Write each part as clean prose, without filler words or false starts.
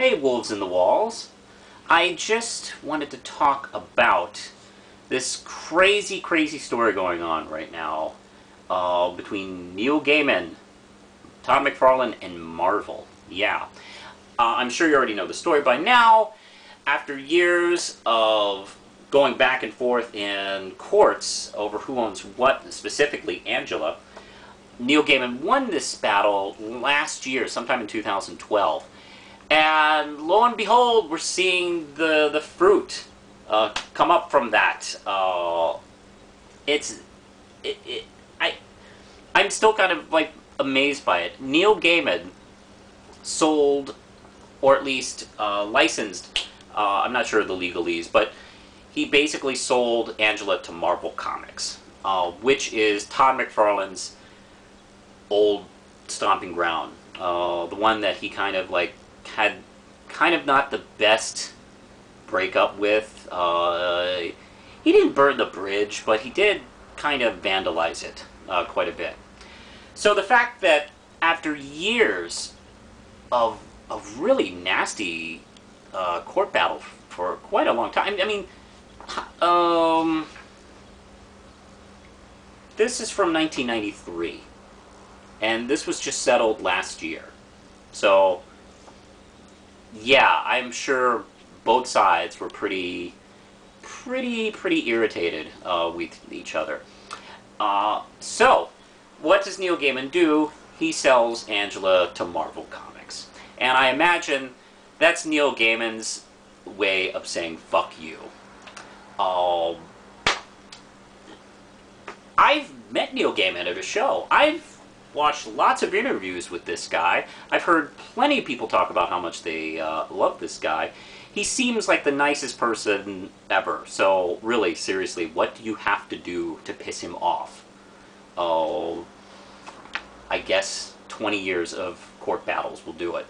Hey, Wolves in the Walls. I just wanted to talk about this crazy, crazy story going on right now between Neil Gaiman, Todd McFarlane, and Marvel. Yeah. I'm sure you already know the story by now. After years of going back and forth in courts over who owns what, specifically Angela, Neil Gaiman won this battle last year, sometime in 2012. And lo and behold, we're seeing the fruit come up from that. I'm still kind of like amazed by it. Neil Gaiman sold, or at least licensed, I'm not sure of the legalese, but he basically sold Angela to Marvel Comics, which is Todd McFarlane's old stomping ground. The one that he kind of like had kind of not the best breakup with. He didn't burn the bridge, but he did kind of vandalize it quite a bit. So the fact that after years of really nasty court battle for quite a long time, I mean, this is from 1993, and this was just settled last year. So yeah, I'm sure both sides were pretty irritated with each other. So, what does Neil Gaiman do? He sells Angela to Marvel Comics. And I imagine that's Neil Gaiman's way of saying, fuck you. I've met Neil Gaiman at a show. I've watched lots of interviews with this guy. I've heard plenty of people talk about how much they love this guy. He seems like the nicest person ever. So really, seriously, what do you have to do to piss him off? Oh, I guess 20 years of court battles will do it.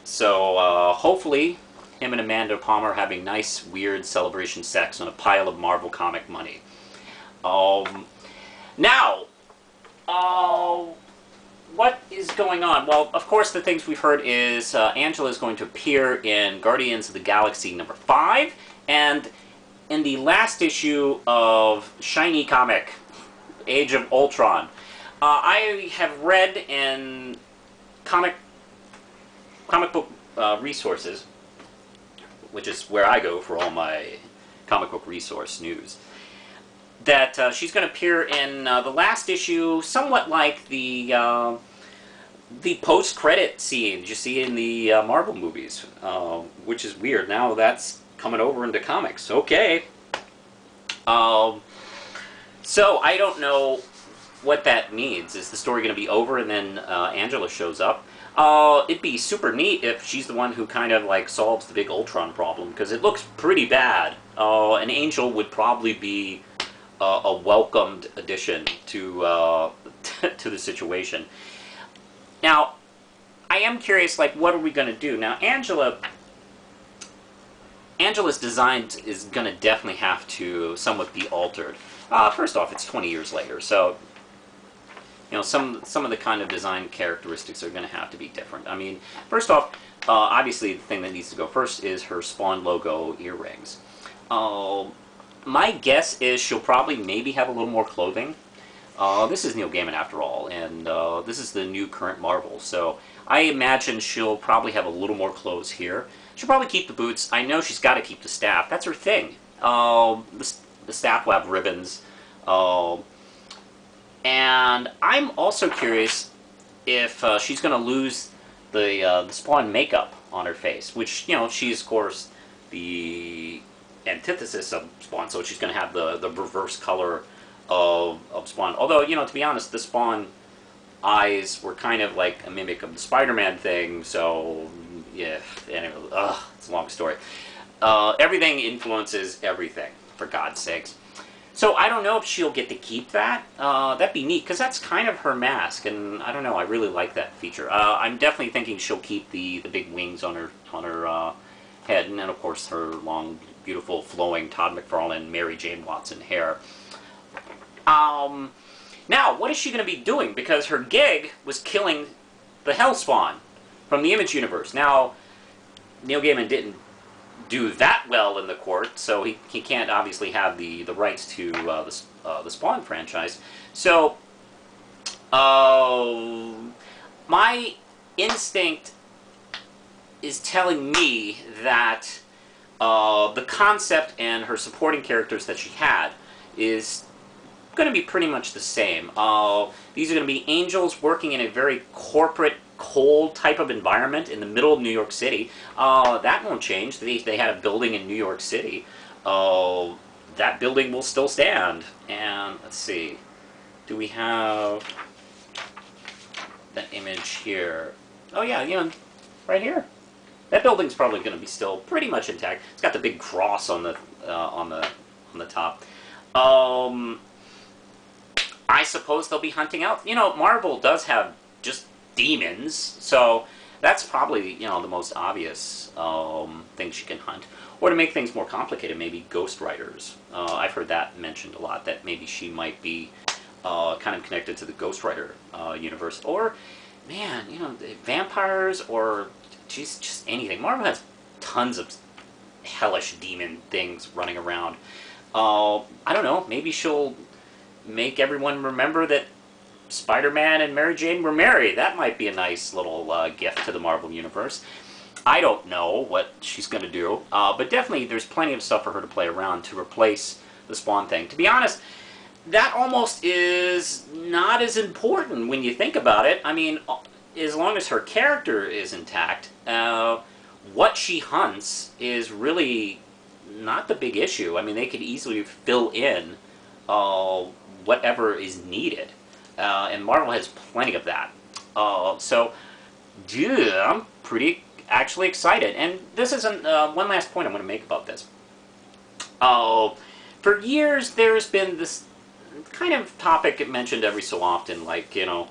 So hopefully, him and Amanda Palmer are having nice, weird celebration sex on a pile of Marvel comic money. Now, what is going on? Well, of course, the things we've heard is Angela is going to appear in Guardians of the Galaxy #5, and in the last issue of Shiny Comic, Age of Ultron. I have read in comic book resources, which is where I go for all my comic book resource news, that she's going to appear in the last issue, somewhat like the post-credit scenes you see in the Marvel movies, which is weird. Now that's coming over into comics. Okay. So I don't know what that means. Is the story going to be over and then Angela shows up? It'd be super neat if she's the one who kind of like solves the big Ultron problem, because it looks pretty bad. An Angel would probably be a welcomed addition to to the situation. Now, I am curious, like, what are we going to do? Now, Angela's design is going to definitely have to somewhat be altered. First off, it's 20 years later, so you know some of the kind of design characteristics are going to have to be different. I mean, first off, obviously the thing that needs to go first is her Spawn logo earrings. My guess is she'll probably maybe have a little more clothing. This is Neil Gaiman after all, and this is the new current Marvel, so I imagine she'll probably have a little more clothes here. She'll probably keep the boots. I know she's got to keep the staff. That's her thing. The staff will have ribbons. And I'm also curious if she's going to lose the Spawn makeup on her face, which, you know, she's, of course, the antithesis of Spawn, so she's going to have the reverse color of Spawn. Although, you know, to be honest, the Spawn eyes were kind of like a mimic of the Spider-Man thing, so, yeah, anyway, it's a long story. Everything influences everything, for God's sakes. So I don't know if she'll get to keep that. That'd be neat, because that's kind of her mask, and I don't know, I really like that feature. I'm definitely thinking she'll keep the big wings on her head, and then, of course, her long, beautiful, flowing Todd McFarlane, Mary Jane Watson hair. Now, what is she going to be doing? Because her gig was killing the Hellspawn from the Image universe. Now, Neil Gaiman didn't do that well in the court, so he can't obviously have the rights to the Spawn franchise. So, my instinct is telling me that the concept and her supporting characters that she had is going to be pretty much the same. These are going to be angels working in a very corporate, cold type of environment in the middle of New York City. That won't change. They had a building in New York City. That building will still stand. And let's see, do we have that image here? Oh yeah, you know, right here. That building's probably going to be still pretty much intact. It's got the big cross on the top. I suppose they'll be hunting out. You know, Marvel does have just demons, so that's probably, you know, the most obvious thing she can hunt. Or to make things more complicated, maybe ghost riders. I've heard that mentioned a lot, that maybe she might be kind of connected to the Ghost Rider universe. Or, man, you know, vampires, or just anything. Marvel has tons of hellish demon things running around. I don't know, maybe she'll make everyone remember that Spider-Man and Mary Jane were married. That might be a nice little gift to the Marvel Universe. I don't know what she's going to do, but definitely there's plenty of stuff for her to play around to replace the Spawn thing. To be honest, that almost is not as important when you think about it. I mean, as long as her character is intact, what she hunts is really not the big issue. I mean, they could easily fill in whatever is needed. And Marvel has plenty of that. So, yeah, I'm pretty actually excited. And this isn't one last point I want to make about this. For years, there's been this kind of topic mentioned every so often, like, you know,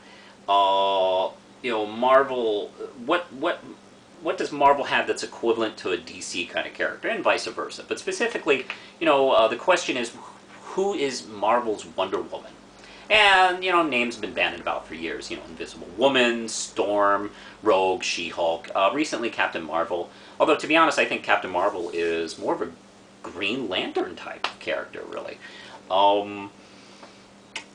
Marvel. What does Marvel have that's equivalent to a DC kind of character, and vice versa? But specifically, you know, the question is, who is Marvel's Wonder Woman? And, you know, names have been bandied about for years. You know, Invisible Woman, Storm, Rogue, She-Hulk. Recently, Captain Marvel. Although, to be honest, I think Captain Marvel is more of a Green Lantern type character, really.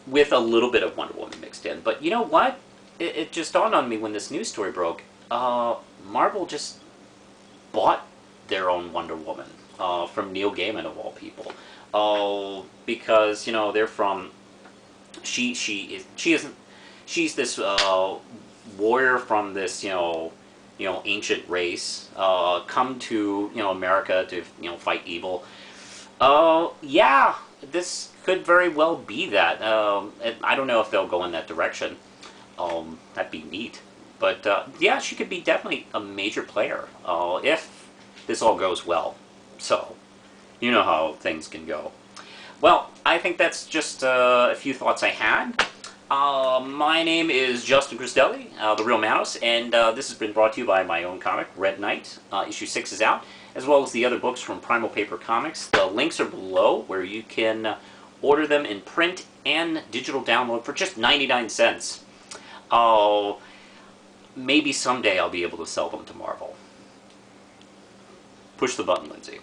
With a little bit of Wonder Woman mixed in. But you know what? It just dawned on me when this news story broke. Marvel just bought their own Wonder Woman from Neil Gaiman, of all people. Because, you know, they're from... She's this warrior from this, you know, ancient race, come to, you know, America to, you know, fight evil. Yeah, this could very well be that. I don't know if they'll go in that direction. That'd be neat. But yeah, she could be definitely a major player if this all goes well. So, you know how things can go. Well, I think that's just a few thoughts I had. My name is Justin Cristelli, The Real Manos, and this has been brought to you by my own comic, Red Knight. Issue 6 is out, as well as the other books from Primal Paper Comics. The links are below, where you can order them in print and digital download for just 99 cents. Maybe someday I'll be able to sell them to Marvel. Push the button, Lindsay.